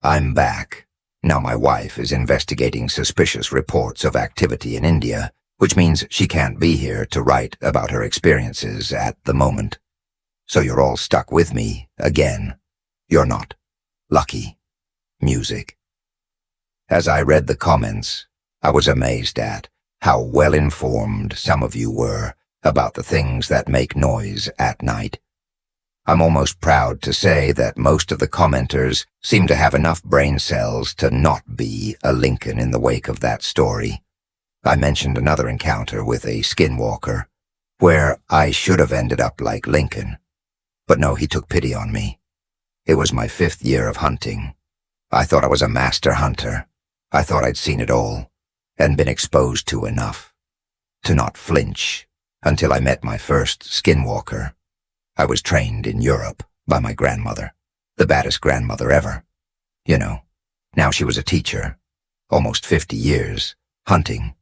I'm back. Now my wife is investigating suspicious reports of activity in India, which means she can't be here to write about her experiences at the moment. So you're all stuck with me again. You're not. Lucky. Music. As I read the comments, I was amazed at how well-informed some of you were about the things that make noise at night. I'm almost proud to say that most of the commenters seem to have enough brain cells to not be a Lincoln in the wake of that story. I mentioned another encounter with a skinwalker, where I should have ended up like Lincoln. But no, he took pity on me. It was my 5th year of hunting. I thought I was a master hunter. I thought I'd seen it all, and been exposed to enough to not flinch until I met my first skinwalker. I was trained in Europe by my grandmother, the baddest grandmother ever. You know, now she was a teacher, almost 50 years, hunting,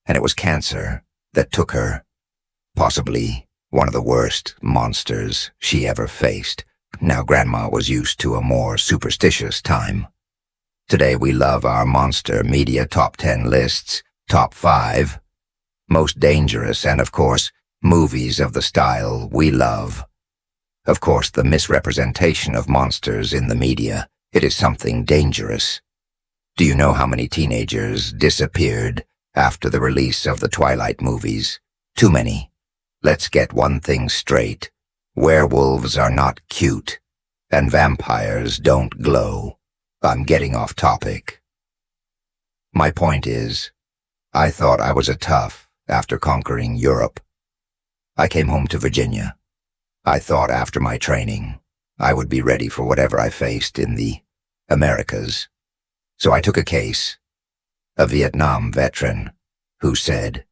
and it was cancer that took her. Possibly one of the worst monsters she ever faced. Now Grandma was used to a more superstitious time. Today we love our monster media top 10 lists, top 5, most dangerous, and of course, movies of the style we love. Of course, the misrepresentation of monsters in the media, it is something dangerous. Do you know how many teenagers disappeared after the release of the Twilight movies? Too many. Let's get one thing straight. Werewolves are not cute, and vampires don't glow. I'm getting off topic. My point is, I thought I was a tough after conquering Europe. I came home to Virginia. I thought after my training, I would be ready for whatever I faced in the Americas. So I took a case, a Vietnam veteran, who said,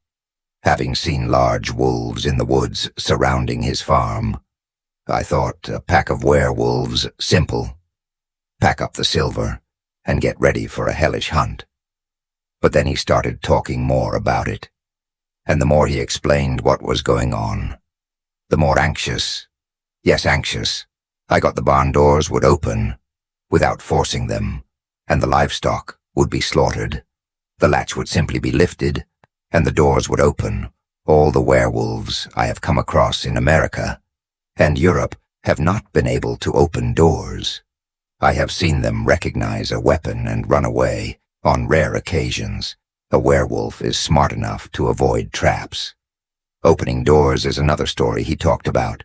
having seen large wolves in the woods surrounding his farm, I thought a pack of werewolves simple. Pack up the silver and get ready for a hellish hunt. But then he started talking more about it, and the more he explained what was going on, the more anxious, yes, anxious, I got. The barn doors would open without forcing them, and the livestock would be slaughtered. The latch would simply be lifted, and the doors would open. All the werewolves I have come across in America and Europe have not been able to open doors. I have seen them recognize a weapon and run away on rare occasions. A werewolf is smart enough to avoid traps. Opening doors is another story he talked about.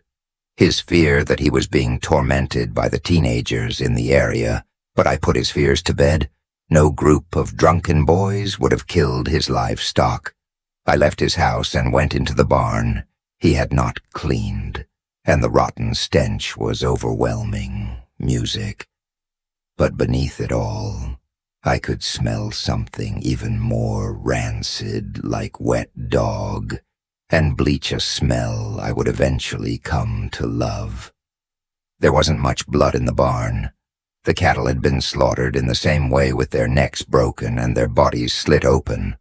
His fear that he was being tormented by the teenagers in the area, but I put his fears to bed. No group of drunken boys would have killed his livestock. I left his house and went into the barn. He had not cleaned, and the rotten stench was overwhelming. Music. But beneath it all, I could smell something even more rancid, like wet dog, and bleach, a smell I would eventually come to love. There wasn't much blood in the barn. The cattle had been slaughtered in the same way, with their necks broken and their bodies slit open.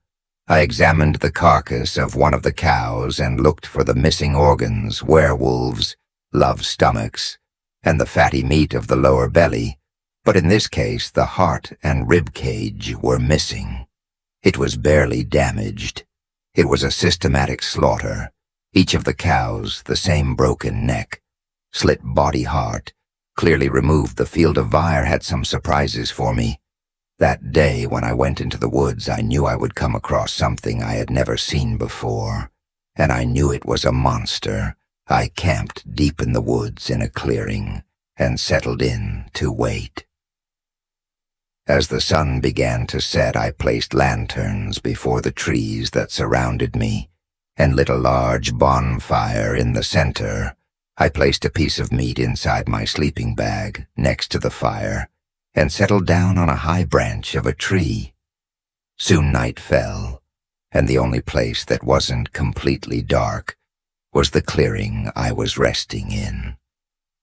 I examined the carcass of one of the cows and looked for the missing organs. Werewolves love stomachs and the fatty meat of the lower belly, but in this case the heart and rib cage were missing. It was barely damaged. It was a systematic slaughter. Each of the cows, the same broken neck, slit body, heart, clearly removed. The field of fire had some surprises for me. That day when I went into the woods, I knew I would come across something I had never seen before, and I knew it was a monster. I camped deep in the woods in a clearing and settled in to wait. As the sun began to set, I placed lanterns before the trees that surrounded me and lit a large bonfire in the center. I placed a piece of meat inside my sleeping bag next to the fire and settled down on a high branch of a tree. Soon night fell, and the only place that wasn't completely dark was the clearing I was resting in.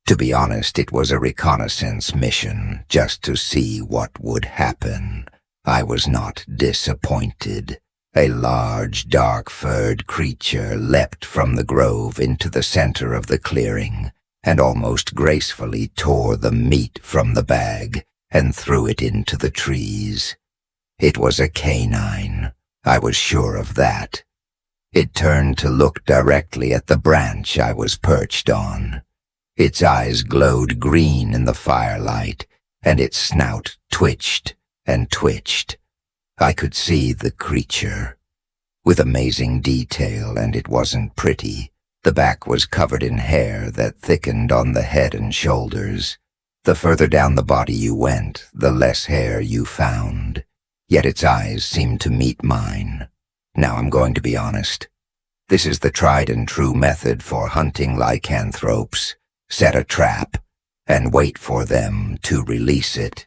To be honest, it was a reconnaissance mission, just to see what would happen. I was not disappointed. A large, dark-furred creature leapt from the grove into the center of the clearing and almost gracefully tore the meat from the bag and threw it into the trees. It was a canine. I was sure of that. It turned to look directly at the branch I was perched on. Its eyes glowed green in the firelight, and its snout twitched and twitched. I could see the creature. With amazing detail, and it wasn't pretty. The back was covered in hair that thickened on the head and shoulders. The further down the body you went, the less hair you found. Yet its eyes seemed to meet mine. Now I'm going to be honest. This is the tried and true method for hunting lycanthropes. Set a trap, and wait for them to release it.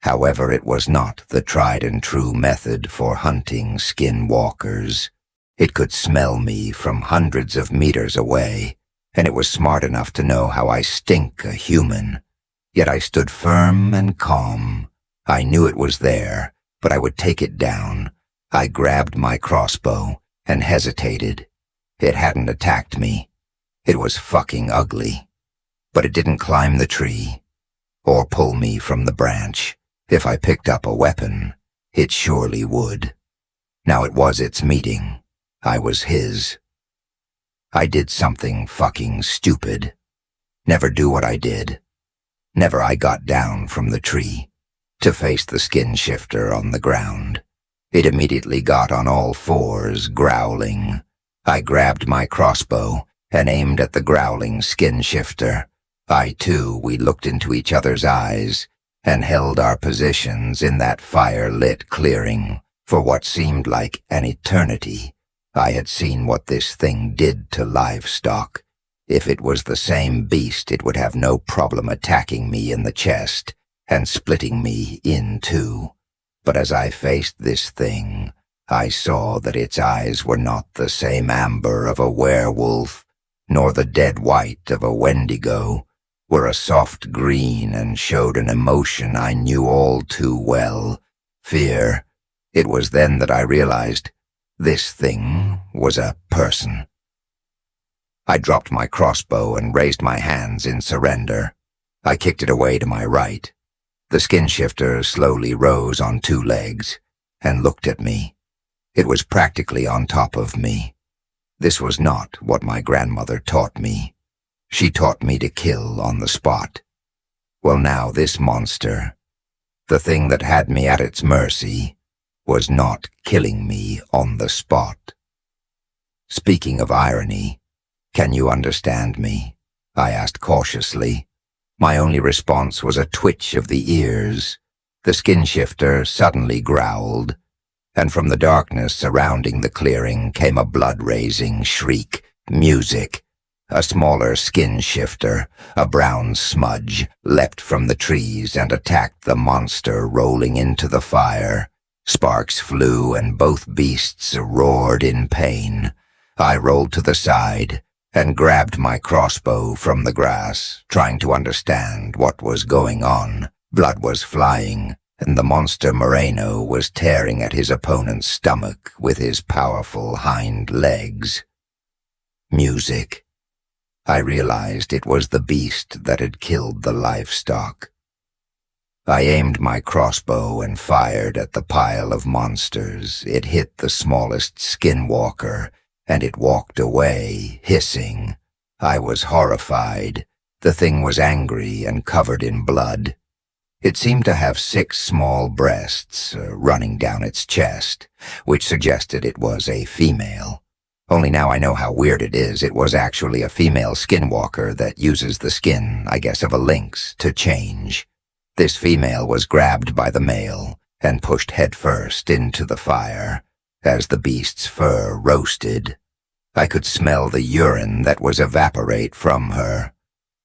However, it was not the tried and true method for hunting skinwalkers. It could smell me from hundreds of meters away, and it was smart enough to know how I stink a human. Yet I stood firm and calm. I knew it was there, but I would take it down. I grabbed my crossbow and hesitated. It hadn't attacked me. It was fucking ugly. But it didn't climb the tree or pull me from the branch. If I picked up a weapon, it surely would. Now it was its meeting. I was his. I did something fucking stupid. Never do what I did. Never I got down from the tree to face the skin shifter on the ground. It immediately got on all fours, growling. I grabbed my crossbow and aimed at the growling skin shifter. We looked into each other's eyes and held our positions in that fire-lit clearing for what seemed like an eternity. I had seen what this thing did to livestock. If it was the same beast, it would have no problem attacking me in the chest and splitting me in two. But as I faced this thing, I saw that its eyes were not the same amber of a werewolf, nor the dead white of a wendigo, were a soft green and showed an emotion I knew all too well, fear. It was then that I realized this thing was a person. I dropped my crossbow and raised my hands in surrender. I kicked it away to my right. The skin shifter slowly rose on two legs and looked at me. It was practically on top of me. This was not what my grandmother taught me. She taught me to kill on the spot. Well, now this monster, the thing that had me at its mercy, was not killing me on the spot. Speaking of irony, can you understand me? I asked cautiously. My only response was a twitch of the ears. The skin shifter suddenly growled, and from the darkness surrounding the clearing came a blood-raising shriek, music. A smaller skin shifter, a brown smudge, leapt from the trees and attacked the monster rolling into the fire. Sparks flew and both beasts roared in pain. I rolled to the side and grabbed my crossbow from the grass, trying to understand what was going on. Blood was flying, and the monster Moreno was tearing at his opponent's stomach with his powerful hind legs. Music. I realized it was the beast that had killed the livestock. I aimed my crossbow and fired at the pile of monsters. It hit the smallest skinwalker, and it walked away, hissing. I was horrified. The thing was angry and covered in blood. It seemed to have 6 small breasts running down its chest, which suggested it was a female. Only now I know how weird it is. It was actually a female skinwalker that uses the skin, I guess, of a lynx to change. This female was grabbed by the male and pushed headfirst into the fire. As the beast's fur roasted, I could smell the urine that was evaporate from her.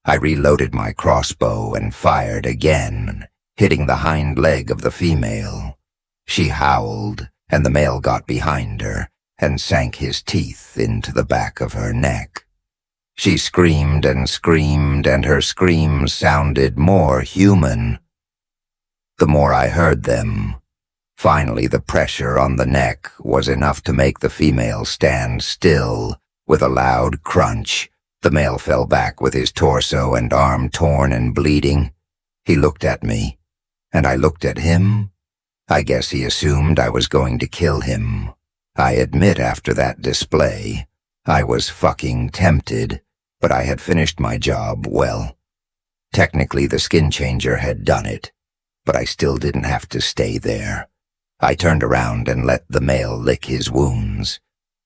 I reloaded my crossbow and fired again, hitting the hind leg of the female. She howled, and the male got behind her and sank his teeth into the back of her neck. She screamed, and her screams sounded more human. The more I heard them, finally the pressure on the neck was enough to make the female stand still. With a loud crunch, the male fell back with his torso and arm torn and bleeding. He looked at me. And I looked at him. I guess he assumed I was going to kill him. I admit after that display, I was fucking tempted, but I had finished my job well. Technically, the skin changer had done it, but I still didn't have to stay there. I turned around and let the male lick his wounds.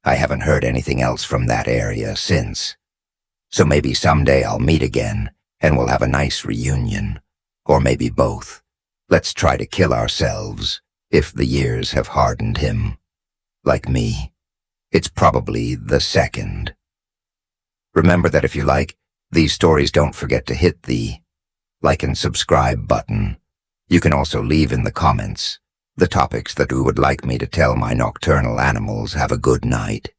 I haven't heard anything else from that area since. So maybe someday I'll meet again, and we'll have a nice reunion. Or maybe both. Let's try to kill ourselves, if the years have hardened him. Like me. It's probably the second. Remember that if you like these stories, don't forget to hit the like and subscribe button. You can also leave in the comments the topics that you would like me to tell my nocturnal animals have a good night.